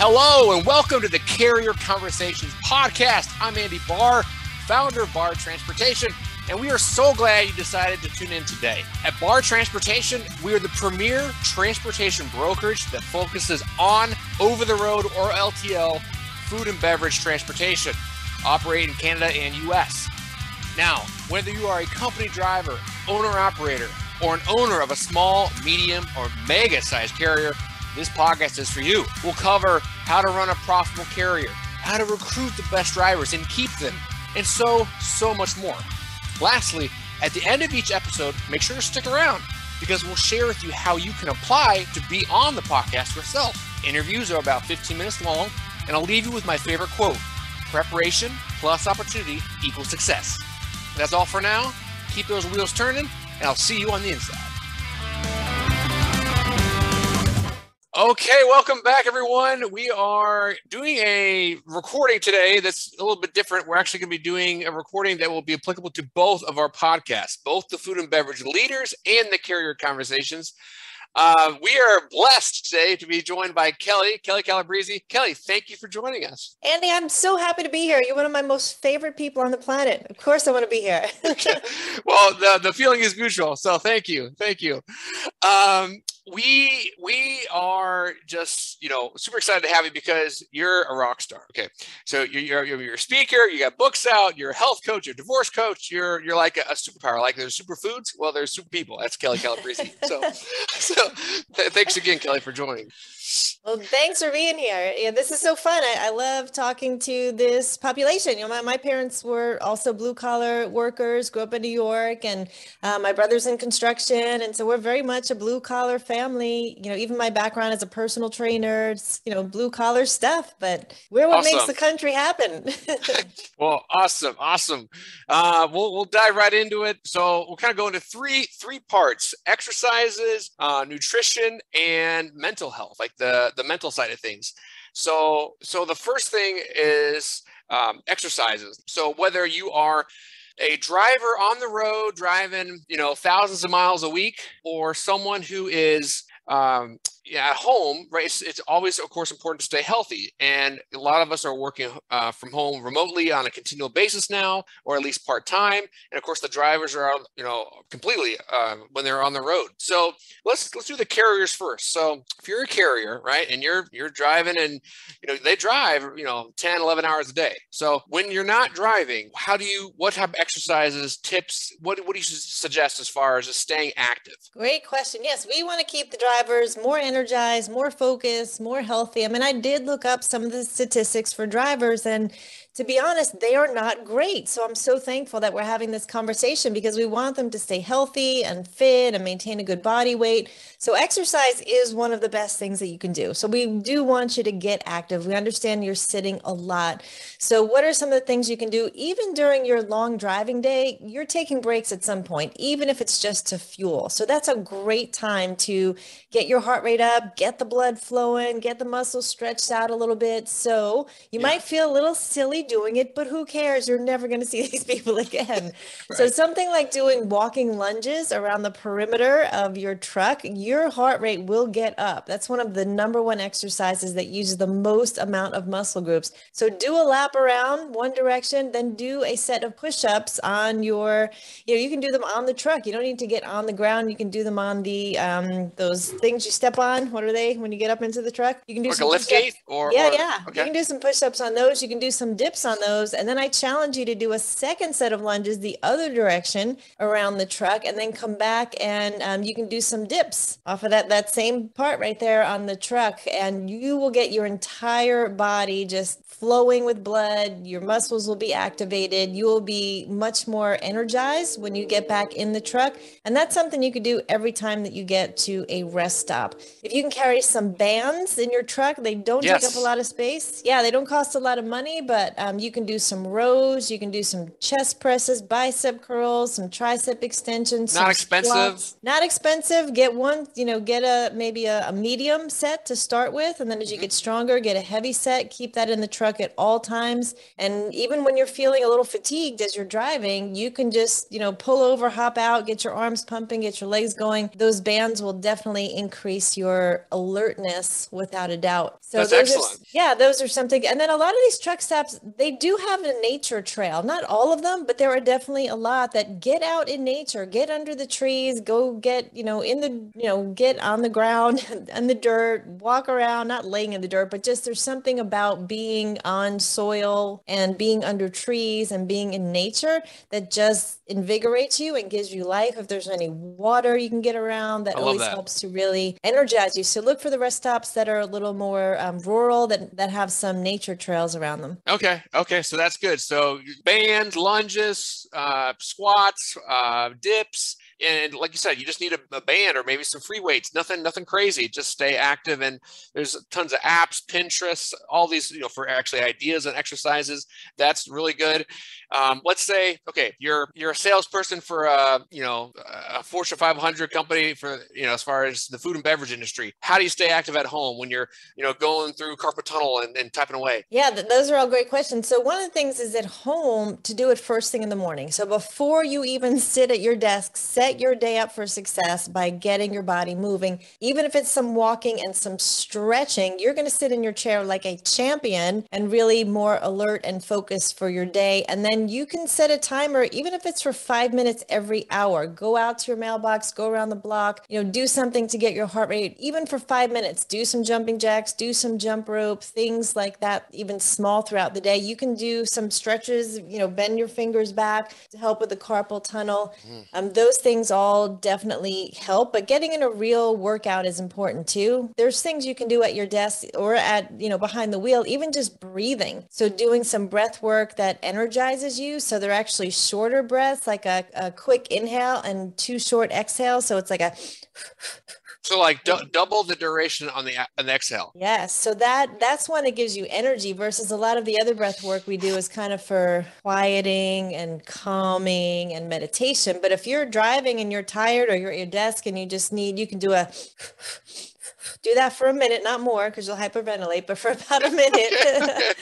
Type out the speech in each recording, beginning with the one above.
Hello and welcome to the Carrier Conversations podcast. I'm Andy Barr, founder of Barr Transportation, and we are so glad you decided to tune in today. At Barr Transportation, we are the premier transportation brokerage that focuses on over-the-road or LTL food and beverage transportation, operate in Canada and US. Now, whether you are a company driver, owner-operator, or an owner of a small, medium, or mega-sized carrier, this podcast is for you. We'll cover how to run a profitable carrier, how to recruit the best drivers and keep them, and so much more. Lastly, at the end of each episode, make sure to stick around because we'll share with you how you can apply to be on the podcast yourself. Interviews are about 15 minutes long, and I'll leave you with my favorite quote: preparation plus opportunity equals success. That's all for now. Keep those wheels turning, and I'll see you on the inside. Okay, welcome back, everyone. We are doing a recording today that's a little bit different. We're actually going to be doing a recording that will be applicable to both of our podcasts, both the Food and Beverage Leaders and the Carrier Conversations. We are blessed today to be joined by Kelli Calabrese. Kelli, thank you for joining us. Andy, I'm so happy to be here. You're one of my most favorite people on the planet. Of course I want to be here. Okay. Well, the feeling is mutual, so thank you. We are just, super excited to have you because you're a rock star. Okay. So you're a speaker, you got books out, you're a health coach, you're a divorce coach, you're like a superpower. Like there's superfoods. Well, there's super people. That's Kelli Calabrese. So thanks again, Kelli, for joining. Well, thanks for being here. Yeah, this is so fun. I love talking to this population. My parents were also blue collar workers, grew up in New York, and my brother's in construction. And so we're very much a blue collar family. Even my background as a personal trainer, it's, blue collar stuff, but we're what makes the country happen. Well, awesome. We'll dive right into it. So we'll kind of go into three parts: exercises, nutrition, and mental health, like the mental side of things. So the first thing is exercises. So whether you are a driver on the road driving, thousands of miles a week, or someone who is at home, right? It's always, of course, important to stay healthy. And a lot of us are working from home remotely on a continual basis now, or at least part-time. And of course, the drivers are, completely when they're on the road. So let's do the carriers first. So if you're a carrier, right, and you're driving and, they drive, 10, 11 hours a day. So when you're not driving, what type of exercises, tips, what do you suggest as far as just staying active? Great question. Yes, we want to keep the drivers more energized, more focused, more healthy. I mean, I did look up some of the statistics for drivers, and to be honest, they are not great. So I'm so thankful that we're having this conversation because we want them to stay healthy and fit and maintain a good body weight. So exercise is one of the best things that you can do. So we do want you to get active. We understand you're sitting a lot. So what are some of the things you can do? Even during your long driving day, you're taking breaks at some point, even if it's just to fuel. So that's a great time to get your heart rate up, get the blood flowing, get the muscles stretched out a little bit. So you might feel a little silly doing it, but who cares? You're never going to see these people again. Right. So something like doing walking lunges around the perimeter of your truck, your heart rate will get up. That's one of the number one exercises that uses the most amount of muscle groups. So do a lap around one direction, then do a set of push-ups on your, you can do them on the truck. You don't need to get on the ground. You can do them on the, those things you step on. What are they when you get up into the truck? You can do like some a lift gate or Okay. You can do some push-ups on those. You can do some dips on those. And then I challenge you to do a second set of lunges the other direction around the truck, and then come back and you can do some dips off of that same part right there on the truck. And you will get your entire body just flowing with blood. Your muscles will be activated. You will be much more energized when you get back in the truck. And that's something you could do every time that you get to a rest stop. If you can carry some bands in your truck, they don't take up a lot of space. Yeah, they don't cost a lot of money, but You can do some rows, you can do some chest presses, bicep curls, some tricep extensions, Not some expensive. squats. Not expensive. Get one, get maybe a medium set to start with. And then as you get stronger, get a heavy set, keep that in the truck at all times. And even when you're feeling a little fatigued as you're driving, you can just, pull over, hop out, get your arms pumping, get your legs going. Those bands will definitely increase your alertness without a doubt. So That's excellent. those are something. And then a lot of these truck stops, they do have a nature trail. Not all of them, but there are definitely a lot that get out in nature, get under the trees, go get, get on the ground and the dirt, walk around, not laying in the dirt, but just there's something about being on soil and being under trees and being in nature that just invigorates you and gives you life. If there's any water you can get around, that always helps to really energize you. So look for the rest stops that are a little more rural, that have some nature trails around them. Okay. So that's good. So bands, lunges, squats, dips. And like you said, you just need a band or maybe some free weights, nothing crazy. Just stay active. And there's tons of apps, Pinterest, all these, for actually ideas and exercises. That's really good. Let's say, okay, you're a salesperson for a Fortune 500 company for, as far as the food and beverage industry. How do you stay active at home when you're, going through carpal tunnel and typing away? Yeah, those are all great questions. So one of the things is at home to do it first thing in the morning. So before you even sit at your desk, set your day up for success by getting your body moving. Even if it's some walking and some stretching, you're going to sit in your chair like a champion and really more alert and focused for your day. And then you can set a timer, even if it's for 5 minutes every hour. Go out to your mailbox, go around the block, do something to get your heart rate, even for 5 minutes. Do some jumping jacks, do some jump rope, things like that, even small throughout the day. You can do some stretches, bend your fingers back to help with the carpal tunnel. Those things all definitely help, but getting in a real workout is important too. There's things you can do at your desk or at, behind the wheel, even just breathing. So doing some breath work that energizes you. So they're actually shorter breaths, like a quick inhale and 2 short exhales. So it's like a So like double the duration on the exhale. Yes. So that's one that gives you energy versus a lot of the other breath work we do is kind of for quieting and calming and meditation. But if you're driving and you're tired or you're at your desk and you can do do that for a minute, not more because you'll hyperventilate, but for about a minute.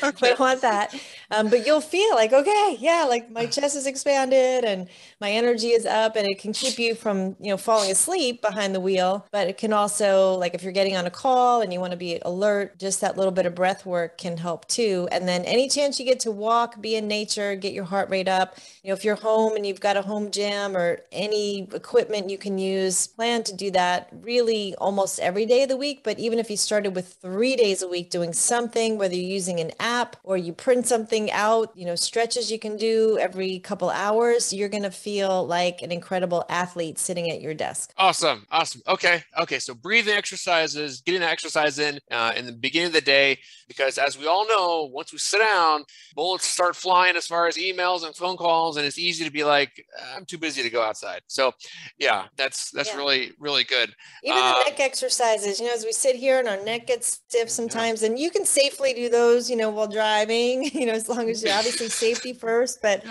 Okay. We don't want that. But you'll feel like, okay, yeah, like my chest is expanded and my energy is up, and it can keep you from, falling asleep behind the wheel. But it can also, like if you're getting on a call and you want to be alert, just that little bit of breath work can help too. And then any chance you get to walk, be in nature, get your heart rate up. If you're home and you've got a home gym or any equipment you can use, plan to do that really almost every day of the week. But even if you started with 3 days a week doing something, whether you're using an app or you print something out, stretches you can do every couple hours, you're going to feel like an incredible athlete sitting at your desk. Awesome. Okay. So breathing exercises, getting that exercise in the beginning of the day, because as we all know, once we sit down, bullets start flying as far as emails and phone calls, and it's easy to be like, I'm too busy to go outside. So yeah, that's really, really good. Even the neck exercises, as we sit here and our neck gets stiff sometimes, and you can safely do those, while driving, as long as you're obviously safety first, but,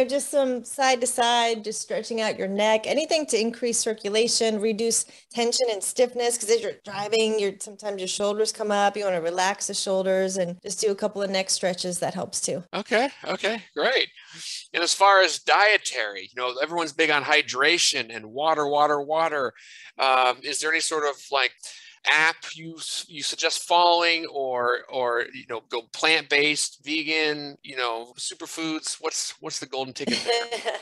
just some side to side, just stretching out your neck, anything to increase circulation, reduce tension and stiffness. Because as you're driving, sometimes your shoulders come up. You want to relax the shoulders and just do a couple of neck stretches. That helps too. Okay, great. And as far as dietary, everyone's big on hydration and water. Is there any sort of like app you suggest following, or go plant-based, vegan, superfoods? What's the golden ticket there?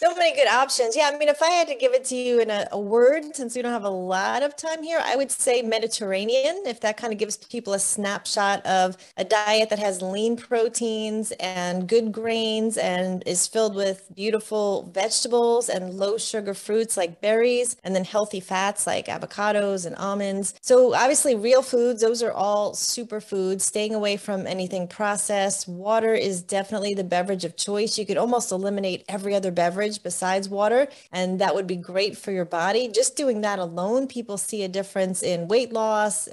So many good options. Yeah, I mean, if I had to give it to you in a word, since we don't have a lot of time here, I would say Mediterranean, if that kind of gives people a snapshot of a diet that has lean proteins and good grains and is filled with beautiful vegetables and low sugar fruits like berries, and then healthy fats like avocados and almonds. So obviously real foods, those are all superfoods, staying away from anything processed. Water is definitely the beverage of choice. You could almost eliminate every other beverage beverage besides water. And that would be great for your body. Just doing that alone, people see a difference in weight loss,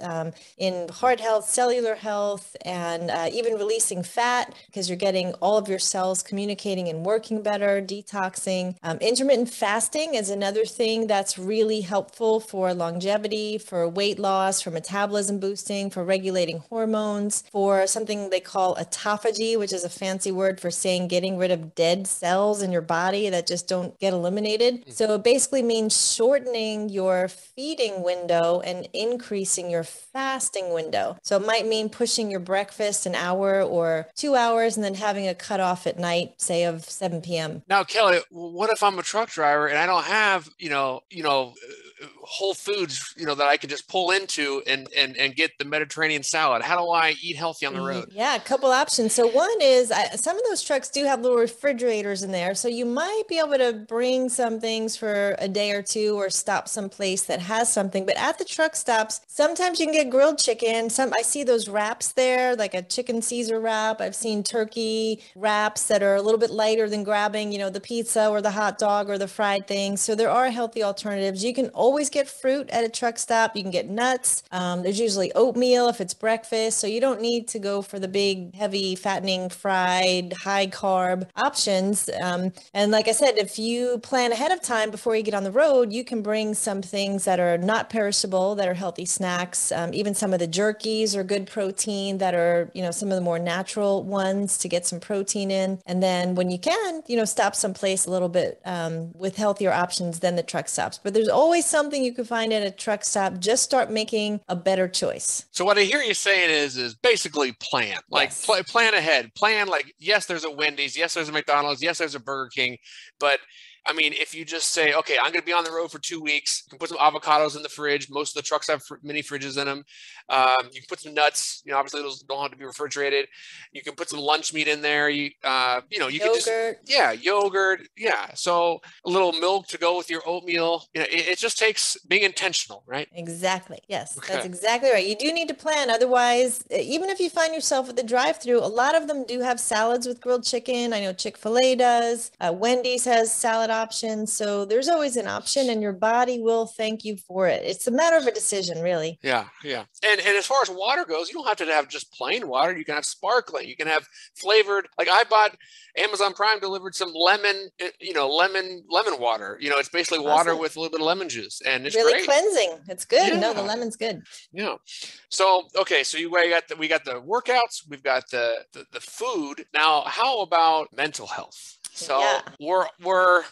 in heart health, cellular health, and even releasing fat because you're getting all of your cells communicating and working better, detoxing. Intermittent fasting is another thing that's really helpful for longevity, for weight loss, for metabolism boosting, for regulating hormones, for something they call autophagy, which is a fancy word for saying getting rid of dead cells in your body that just don't get eliminated. So it basically means shortening your feeding window and increasing your fasting window. So it might mean pushing your breakfast an hour or 2 hours and then having a cutoff at night, say of 7 p.m. Now, Kelly, what if I'm a truck driver and I don't have, Whole Foods, that I can just pull into and get the Mediterranean salad? How do I eat healthy on the road? Yeah, a couple options. So one is some of those trucks do have little refrigerators in there. So you might be able to bring some things for a day or two or stop someplace that has something. But at the truck stops, sometimes you can get grilled chicken. I see those wraps there, like a chicken Caesar wrap. I've seen turkey wraps that are a little bit lighter than grabbing, the pizza or the hot dog or the fried thing. So there are healthy alternatives. You can always get fruit at a truck stop. You can get nuts. There's usually oatmeal if it's breakfast. So you don't need to go for the big, heavy, fattening, fried, high carb options. And like I said, if you plan ahead of time before you get on the road, you can bring some things that are not perishable, that are healthy snacks. Even some of the jerkies are good protein that are, some of the more natural ones to get some protein in. And then when you can, stop someplace a little bit with healthier options than the truck stops. But there's always something you can find at a truck stop. Just start making a better choice. So what I hear you saying is basically plan, like Yes. plan ahead, plan like, yes, there's a Wendy's, yes, there's a McDonald's, yes, there's a Burger King, but I mean, if you just say, okay, I'm going to be on the road for 2 weeks, you can put some avocados in the fridge. Most of the trucks have mini fridges in them. You can put some nuts. Obviously those don't have to be refrigerated. You can put some lunch meat in there. You can just, yogurt. Yeah. So a little milk to go with your oatmeal. It just takes being intentional, right? Exactly. Yes, Okay. that's exactly right. You do need to plan. Otherwise, even if you find yourself at the drive-through, a lot of them do have salads with grilled chicken. I know Chick-fil-A does. Wendy's has salad options. So there's always an option and your body will thank you for it. It's a matter of a decision, really. Yeah. Yeah. And as far as water goes, you don't have to have just plain water. You can have sparkling. You can have flavored. Like I bought Amazon Prime delivered some lemon water. It's basically water Awesome. with a little bit of lemon juice, and it's Really great. cleansing. It's good. Yeah. No, the lemon's good. Yeah. So okay, so we got the workouts, we've got the food. Now, how about mental health? So Yeah. we're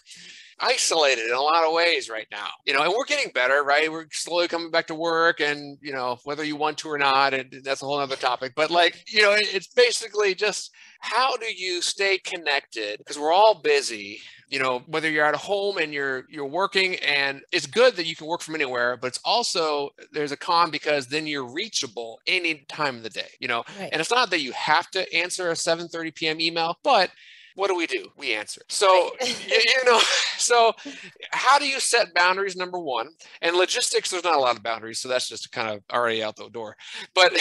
isolated in a lot of ways right now, and we're getting better, right? We're slowly coming back to work, and whether you want to or not, and that's a whole other topic. But it's basically just how do you stay connected? Because we're all busy, whether you're at home and you're working, and it's good that you can work from anywhere, but it's also there's a con because then you're reachable any time of the day, Right. and it's not that you have to answer a 7:30 p.m. email, but what do? We answer. So, so how do you set boundaries, number one? And logistics, there's not a lot of boundaries. So that's just kind of already out the door. But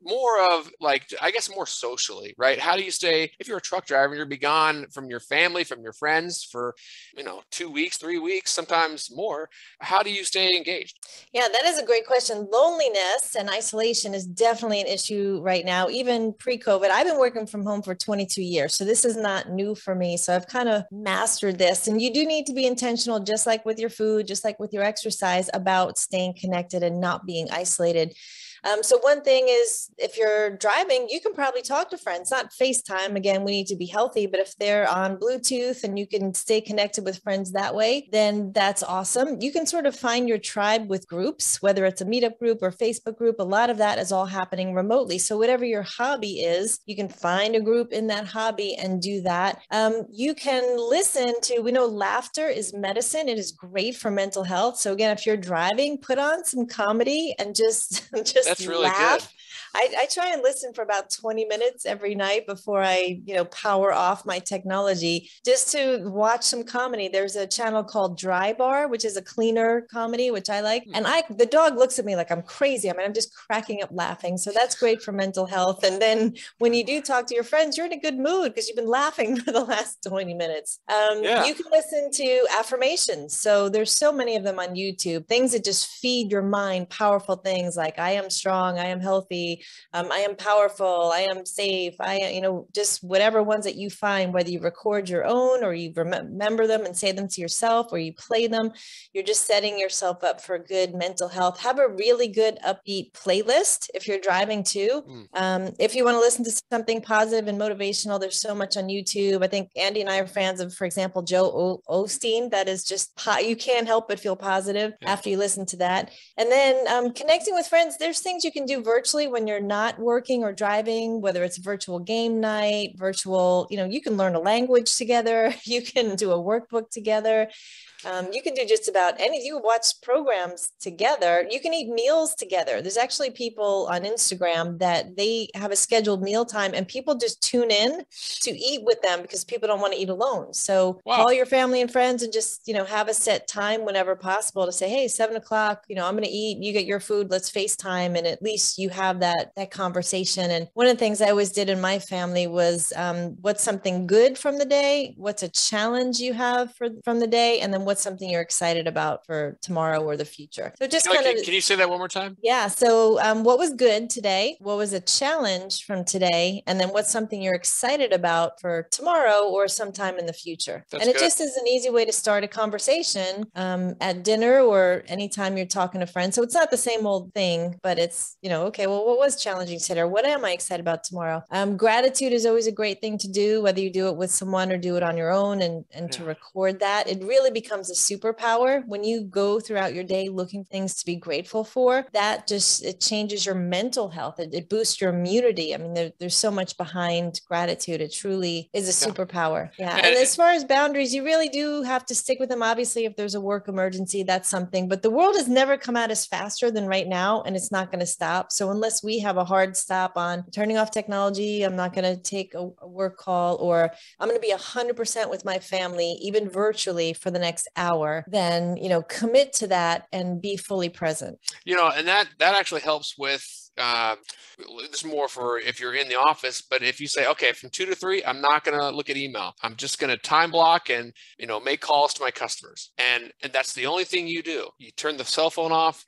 more of I guess more socially, right? How do you stay, if you're a truck driver, you're be gone from your family, from your friends for, 2 weeks, 3 weeks, sometimes more. How do you stay engaged? Yeah, that is a great question. Loneliness and isolation is definitely an issue right now, even pre-COVID. I've been working from home for 22 years. So this is not new for me. So I've kind of mastered this. And you do need to be intentional, just like with your food, just like with your exercise, about staying connected and not being isolated. So one thing is, if you're driving, you can probably talk to friends, not FaceTime. Again, we need to be healthy, but if they're on Bluetooth and you can stay connected with friends that way, then that's awesome. You can sort of find your tribe with groups, whether it's a meetup group or Facebook group. A lot of that is all happening remotely. So whatever your hobby is, you can find a group in that hobby and do that. You can listen to, we know laughter is medicine. It is great for mental health. So again, if you're driving, put on some comedy and just That's really laugh. good. I try and listen for about 20 minutes every night before I, power off my technology just to watch some comedy. There's a channel called Dry Bar, which is a cleaner comedy, which I like. And the dog looks at me like I'm crazy. I mean, I'm just cracking up laughing. So that's great for mental health. And then when you do talk to your friends, you're in a good mood because you've been laughing for the last 20 minutes. You can listen to affirmations. So there's so many of them on YouTube, things that just feed your mind, powerful things like I am strong, I am healthy, I am powerful, I am safe, just whatever ones that you find, whether you record your own or you remember them and say them to yourself or you play them, you're just setting yourself up for good mental health. Have a really good upbeat playlist if you're driving too. If you want to listen to something positive and motivational, there's so much on YouTube. I think Andy and I are fans of, for example, Joe Osteen. That is just, you can't help but feel positive after you listen to that. And then connecting with friends, there's things you can do virtually when you're not working or driving, whether it's virtual game night, virtual, you can learn a language together. You can do a workbook together. You can do just about anything. You can watch programs together. You can eat meals together. There's actually people on Instagram that they have a scheduled meal time and people just tune in to eat with them because people don't want to eat alone. So call your family and friends and just, have a set time whenever possible to say, hey, 7:00, I'm going to eat, you get your food, let's FaceTime. And at least you have that conversation. And one of the things I always did in my family was what's something good from the day? What's a challenge you have from the day? And then what's something you're excited about for tomorrow or the future. So just can you say that one more time? Yeah. So what was good today? What was a challenge from today? And then what's something you're excited about for tomorrow or sometime in the future? That's good. Just is an easy way to start a conversation at dinner or anytime you're talking to friends. So it's not the same old thing, but it's, okay, well, what was challenging today? Or what am I excited about tomorrow? Gratitude is always a great thing to do, whether you do it with someone or do it on your own and to record that. It really becomes a superpower when you go throughout your day looking for things to be grateful for. That just, it changes your mental health. It boosts your immunity. I mean, there's so much behind gratitude. It truly is a superpower. Yeah. And as far as boundaries, you really do have to stick with them. Obviously, if there's a work emergency, that's something, but the world has never come at us faster than right now, and it's not going to stop. So unless we have a hard stop on turning off technology, I'm not going to take a work call, or I'm going to be 100% with my family, even virtually for the next hour, then, commit to that and be fully present. And that actually helps with, this is more for if you're in the office, but if you say, okay, from 2 to 3, I'm not going to look at email. I'm just going to time block and, make calls to my customers. And that's the only thing you do. You turn the cell phone off,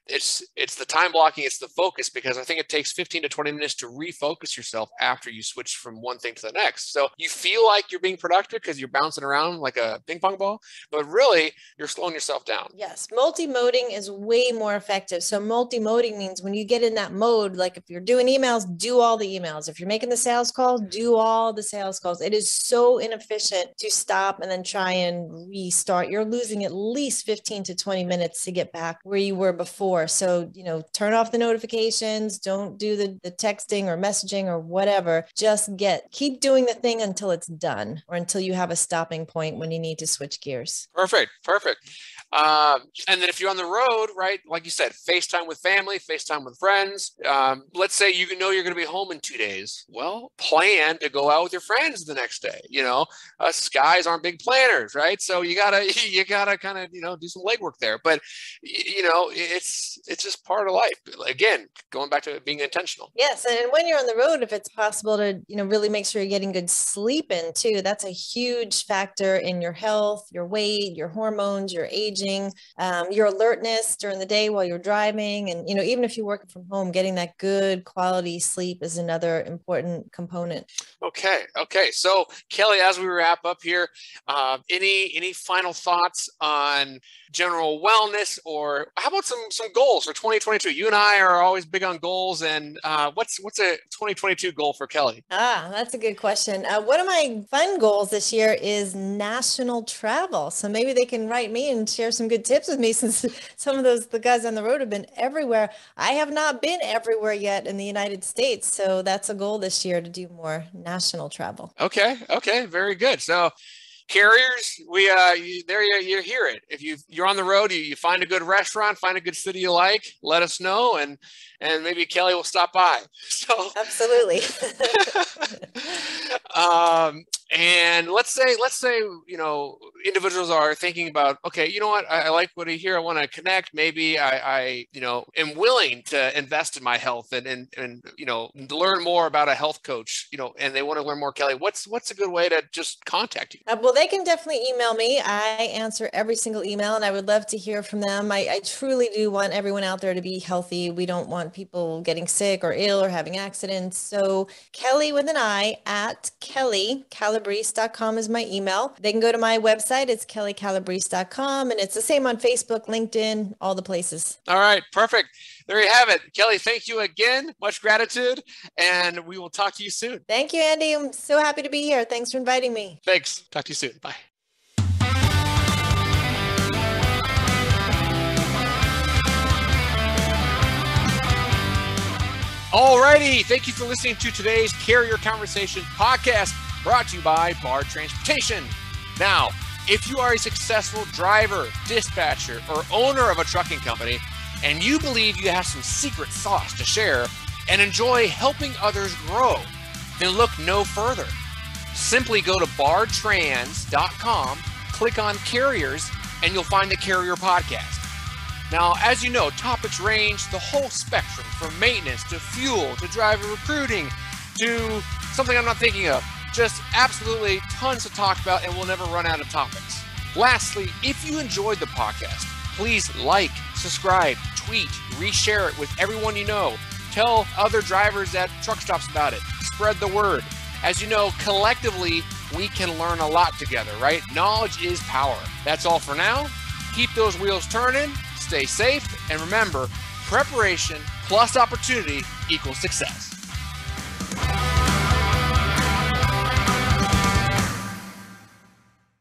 it's the time blocking, it's the focus, because I think it takes 15 to 20 minutes to refocus yourself after you switch from one thing to the next. So you feel like you're being productive because you're bouncing around like a ping pong ball, but really you're slowing yourself down. Yes. Multimoding is way more effective. So multimoding means when you get in that mode, like if you're doing emails, do all the emails. If you're making the sales calls, do all the sales calls. It is so inefficient to stop and then try and restart. You're losing at least 15 to 20 minutes to get back where you were before. So, turn off the notifications, don't do the texting or messaging or whatever. Just keep doing the thing until it's done or until you have a stopping point when you need to switch gears. Perfect. And then if you're on the road, right, like you said, FaceTime with family, FaceTime with friends. Let's say you're going to be home in 2 days. Well, plan to go out with your friends the next day. Us guys aren't big planners, right? So you gotta kind of do some legwork there. But it's just part of life. Again, going back to being intentional. Yes, and when you're on the road, if it's possible to really make sure you're getting good sleep in too. That's a huge factor in your health, your weight, your hormones, your aging, your alertness during the day while you're driving. And, even if you're working from home, getting that good quality sleep is another important component. Okay. So Kelli, as we wrap up here, any final thoughts on general wellness, or how about some goals for 2022? You and I are always big on goals, and what's a 2022 goal for Kelli? That's a good question. One of my fun goals this year is national travel. So maybe they can write me and share some good tips with me, since some of the guys on the road have been everywhere. I have not been everywhere yet in the United States. So that's a goal this year, to do more national travel. Okay. Very good. So Carriers, you hear it. If you're on the road, you find a good restaurant, find a good city you like, let us know, and maybe Kelli will stop by. So absolutely. And let's say individuals are thinking about, okay, you know what, I like what I hear, I want to connect. Maybe I am willing to invest in my health and learn more about a health coach, and they want to learn more. Kelli, what's a good way to just contact you? Well, they can definitely email me. I answer every single email, and I would love to hear from them. I truly do want everyone out there to be healthy. We don't want people getting sick or ill or having accidents. So Kelli with an I at KelliCalabrese.com is my email. They can go to my website. It's KelliCalabrese.com, and it's the same on Facebook, LinkedIn, all the places. All right, perfect. There you have it. Kelli, thank you again. Much gratitude, and we will talk to you soon. Thank you, Andy. I'm so happy to be here. Thanks for inviting me. Thanks. Talk to you soon. Bye. Alrighty, thank you for listening to today's Carrier Conversation podcast, brought to you by Bar Transportation. Now, if you are a successful driver, dispatcher, or owner of a trucking company, and you believe you have some secret sauce to share and enjoy helping others grow, then look no further. Simply go to bartrans.com, click on Carriers, and you'll find the Carrier Podcast. Now, as you know, topics range the whole spectrum, from maintenance to fuel to driver recruiting to something I'm not thinking of. Just absolutely tons to talk about, and we'll never run out of topics. Lastly, if you enjoyed the podcast, please like, subscribe, tweet, reshare it with everyone you know. Tell other drivers at truck stops about it. Spread the word. As you know, collectively, we can learn a lot together, right? Knowledge is power. That's all for now. Keep those wheels turning, stay safe, and remember, preparation plus opportunity equals success.